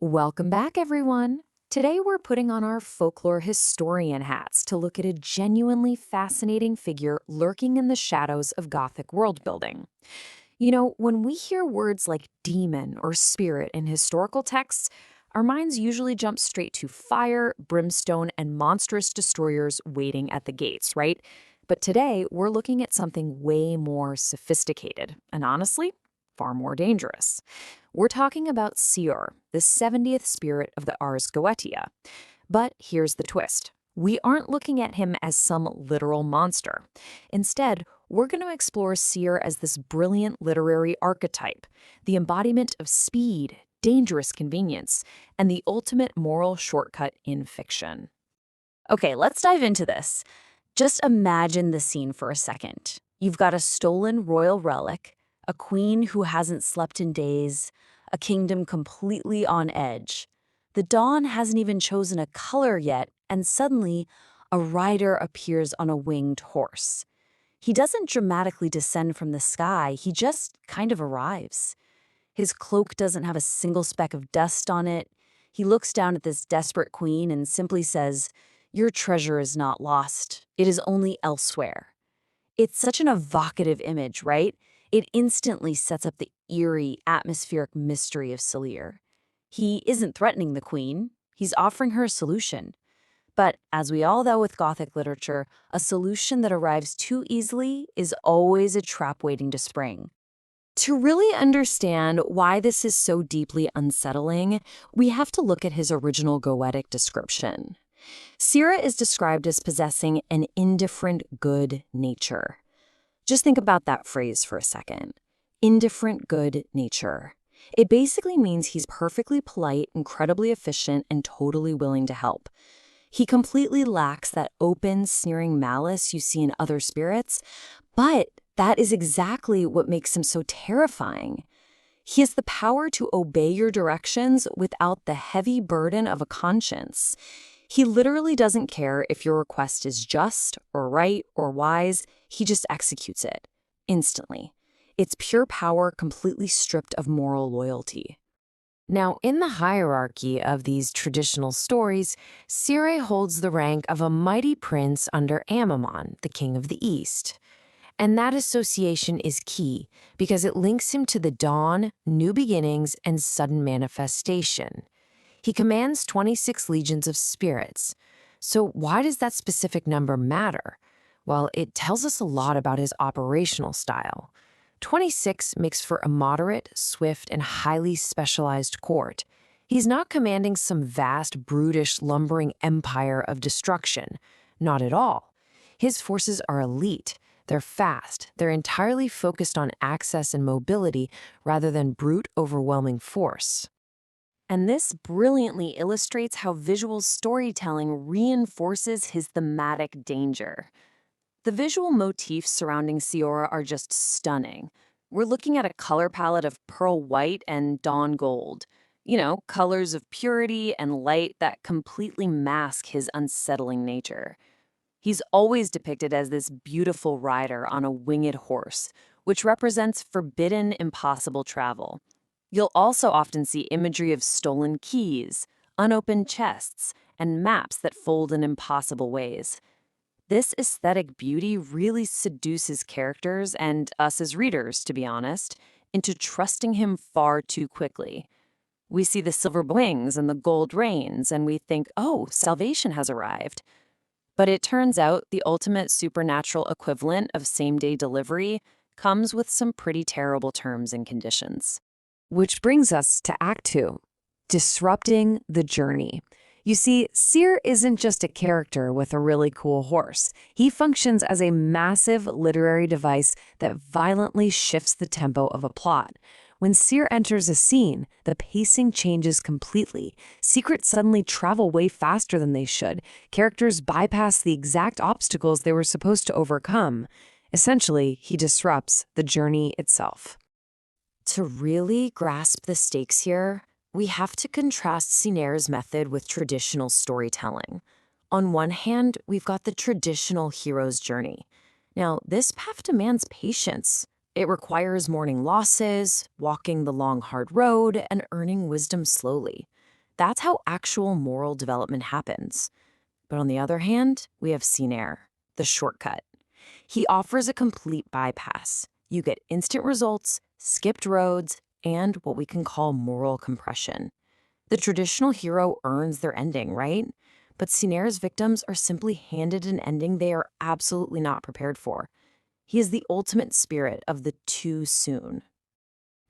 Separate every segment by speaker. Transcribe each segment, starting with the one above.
Speaker 1: Welcome back, everyone. Today we're putting on our folklore historian hats to look at a genuinely fascinating figure lurking in the shadows of Gothic world building. When we hear words like demon or spirit in historical texts, our minds usually jump straight to fire, brimstone, and monstrous destroyers waiting at the gates, right? But today we're looking at something way more sophisticated and honestly, far more dangerous. We're talking about Seir, the 70th spirit of the Ars Goetia. But here's the twist. We aren't looking at him as some literal monster. Instead, we're going to explore Seir as this brilliant literary archetype, the embodiment of speed, dangerous convenience, and the ultimate moral shortcut in fiction.
Speaker 2: Okay, let's dive into this. Just imagine the scene for a second. You've got a stolen royal relic, a queen who hasn't slept in days, a kingdom completely on edge. The dawn hasn't even chosen a color yet, and suddenly, a rider appears on a winged horse. He doesn't dramatically descend from the sky, he just kind of arrives. His cloak doesn't have a single speck of dust on it. He looks down at this desperate queen and simply says, "Your treasure is not lost. It is only elsewhere." It's such an evocative image, right? It instantly sets up the eerie, atmospheric mystery of Seir. He isn't threatening the queen. He's offering her a solution. But as we all know with Gothic literature, a solution that arrives too easily is always a trap waiting to spring.
Speaker 1: To really understand why this is so deeply unsettling, we have to look at his original Goetic description. Seere is described as possessing an indifferent good nature. Just think about that phrase for a second. Indifferent good nature. It basically means he's perfectly polite, incredibly efficient, and totally willing to help. He completely lacks that open, sneering malice you see in other spirits, but that is exactly what makes him so terrifying. He has the power to obey your directions without the heavy burden of a conscience. He literally doesn't care if your request is just or right or wise. He just executes it instantly. It's pure power completely stripped of moral loyalty. Now, in the hierarchy of these traditional stories, Seire holds the rank of a mighty prince under Amaymon, the king of the East. And that association is key because it links him to the dawn, new beginnings, and sudden manifestation. He commands 26 legions of spirits. So why does that specific number matter? Well, it tells us a lot about his operational style. 26 makes for a moderate, swift, and highly specialized court. He's not commanding some vast, brutish, lumbering empire of destruction. Not at all. His forces are elite. They're fast. They're entirely focused on access and mobility rather than brute, overwhelming force. And this brilliantly illustrates how visual storytelling reinforces his thematic danger. The visual motifs surrounding Seir are just stunning. We're looking at a color palette of pearl white and dawn gold. Colors of purity and light that completely mask his unsettling nature. He's always depicted as this beautiful rider on a winged horse, which represents forbidden, impossible travel. You'll also often see imagery of stolen keys, unopened chests, and maps that fold in impossible ways. This aesthetic beauty really seduces characters and us as readers, to be honest, into trusting him far too quickly. We see the silver wings and the gold reins, and we think, oh, salvation has arrived. But it turns out the ultimate supernatural equivalent of same-day delivery comes with some pretty terrible terms and conditions. Which brings us to Act 2, disrupting the journey. You see, Seir isn't just a character with a really cool horse. He functions as a massive literary device that violently shifts the tempo of a plot. When Seir enters a scene, the pacing changes completely. Secrets suddenly travel way faster than they should. Characters bypass the exact obstacles they were supposed to overcome. Essentially, he disrupts the journey itself. To really grasp the stakes here, we have to contrast Seir's method with traditional storytelling. On one hand, we've got the traditional hero's journey. Now, this path demands patience. It requires mourning losses, walking the long, hard road, and earning wisdom slowly. That's how actual moral development happens. But on the other hand, we have Seir, the shortcut. He offers a complete bypass. You get instant results, skipped roads, and what we can call moral compression. The traditional hero earns their ending, right? But Seir's victims are simply handed an ending they are absolutely not prepared for. He is the ultimate spirit of the too soon.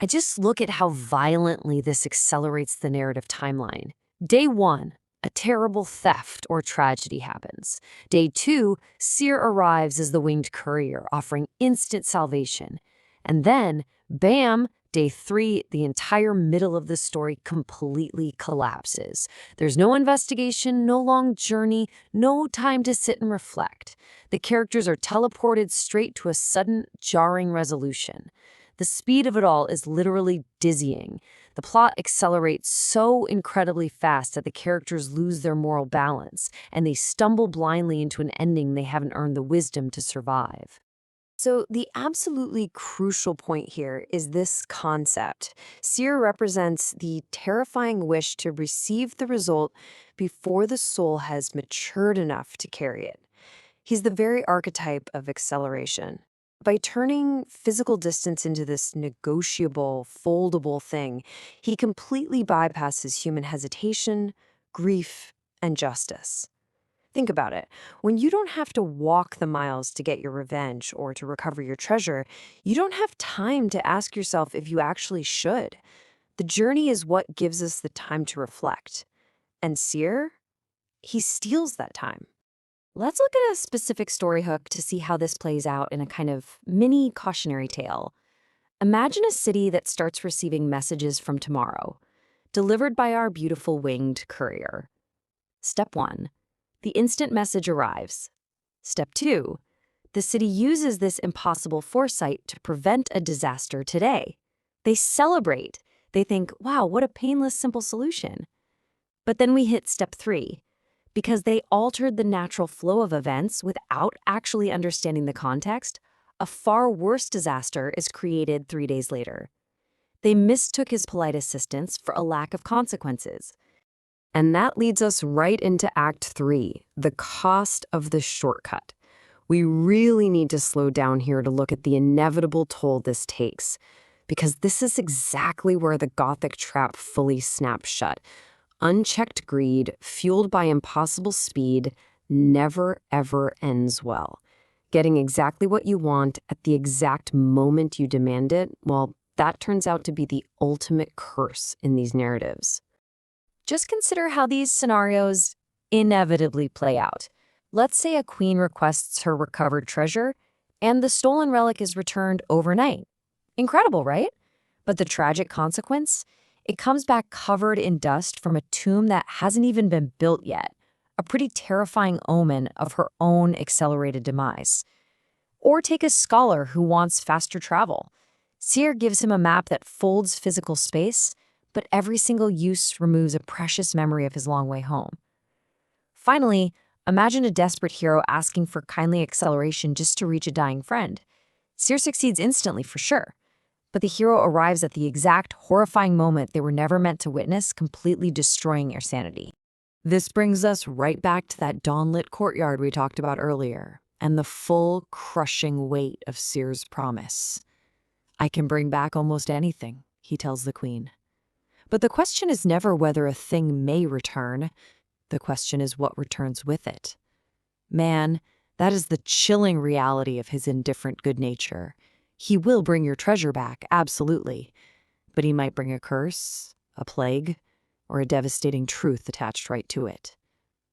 Speaker 2: I just look at how violently this accelerates the narrative timeline. Day 1, a terrible theft or tragedy happens. Day 2, Seer arrives as the winged courier, offering instant salvation. And then, bam, Day 3, the entire middle of the story completely collapses. There's no investigation, no long journey, no time to sit and reflect. The characters are teleported straight to a sudden, jarring resolution. The speed of it all is literally dizzying. The plot accelerates so incredibly fast that the characters lose their moral balance, and they stumble blindly into an ending they haven't earned the wisdom to survive. So the absolutely crucial point here is this concept. Seer represents the terrifying wish to receive the result before the soul has matured enough to carry it. He's the very archetype of acceleration. By turning physical distance into this negotiable, foldable thing, he completely bypasses human hesitation, grief, and justice. Think about it. When you don't have to walk the miles to get your revenge or to recover your treasure, you don't have time to ask yourself if you actually should. The journey is what gives us the time to reflect. And Seer, he steals that time. Let's look at a specific story hook to see how this plays out in a kind of mini cautionary tale. Imagine a city that starts receiving messages from tomorrow, delivered by our beautiful winged courier. Step 1. The instant message arrives. Step 2. The city uses this impossible foresight to prevent a disaster today. They celebrate. They think, wow, what a painless, simple solution. But then we hit step 3. Because they altered the natural flow of events without actually understanding the context, a far worse disaster is created 3 days later. They mistook his polite assistance for a lack of consequences. And that leads us right into Act 3, the cost of the shortcut. We really need to slow down here to look at the inevitable toll this takes, because this is exactly where the Gothic trap fully snaps shut. Unchecked greed, fueled by impossible speed, never, ever ends well. Getting exactly what you want at the exact moment you demand it, well, that turns out to be the ultimate curse in these narratives. Just consider how these scenarios inevitably play out. Let's say a queen requests her recovered treasure, and the stolen relic is returned overnight. Incredible, right? But the tragic consequence? It comes back covered in dust from a tomb that hasn't even been built yet, a pretty terrifying omen of her own accelerated demise. Or take a scholar who wants faster travel. Seer gives him a map that folds physical space, but every single use removes a precious memory of his long way home. Finally, imagine a desperate hero asking for kindly acceleration just to reach a dying friend. Seer succeeds instantly for sure. But the hero arrives at the exact horrifying moment they were never meant to witness, completely destroying their sanity. This brings us right back to that dawn-lit courtyard we talked about earlier, and the full, crushing weight of Seer's promise. "I can bring back almost anything," he tells the queen. But the question is never whether a thing may return. The question is what returns with it. Man, that is the chilling reality of his indifferent good nature. He will bring your treasure back, absolutely. But he might bring a curse, a plague, or a devastating truth attached right to it.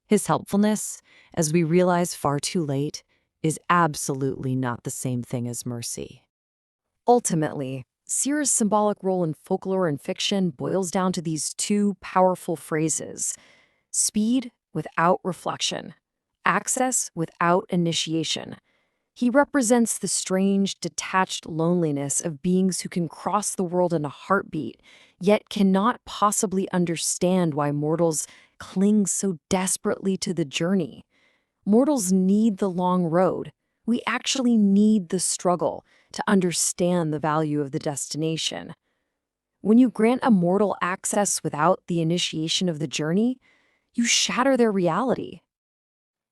Speaker 2: His helpfulness, as we realize far too late, is absolutely not the same thing as mercy. Ultimately, Seer's symbolic role in folklore and fiction boils down to these two powerful phrases: speed without reflection, access without initiation. He represents the strange, detached loneliness of beings who can cross the world in a heartbeat, yet cannot possibly understand why mortals cling so desperately to the journey. Mortals need the long road. We actually need the struggle to understand the value of the destination.
Speaker 1: When you grant a mortal access without the initiation of the journey, you shatter their reality.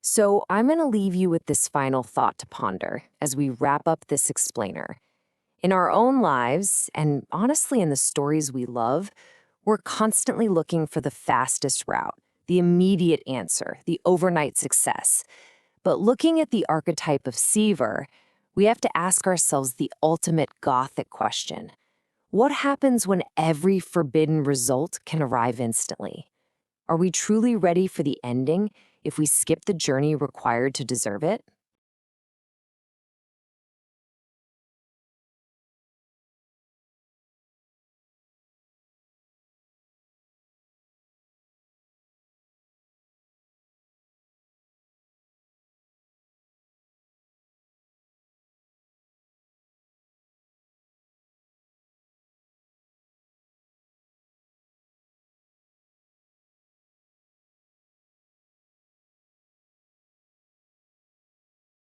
Speaker 1: So I'm going to leave you with this final thought to ponder as we wrap up this explainer. In our own lives, and honestly in the stories we love, we're constantly looking for the fastest route, the immediate answer, the overnight success. But looking at the archetype of Seer, we have to ask ourselves the ultimate Gothic question. What happens when every forbidden result can arrive instantly? Are we truly ready for the ending if we skip the journey required to deserve it?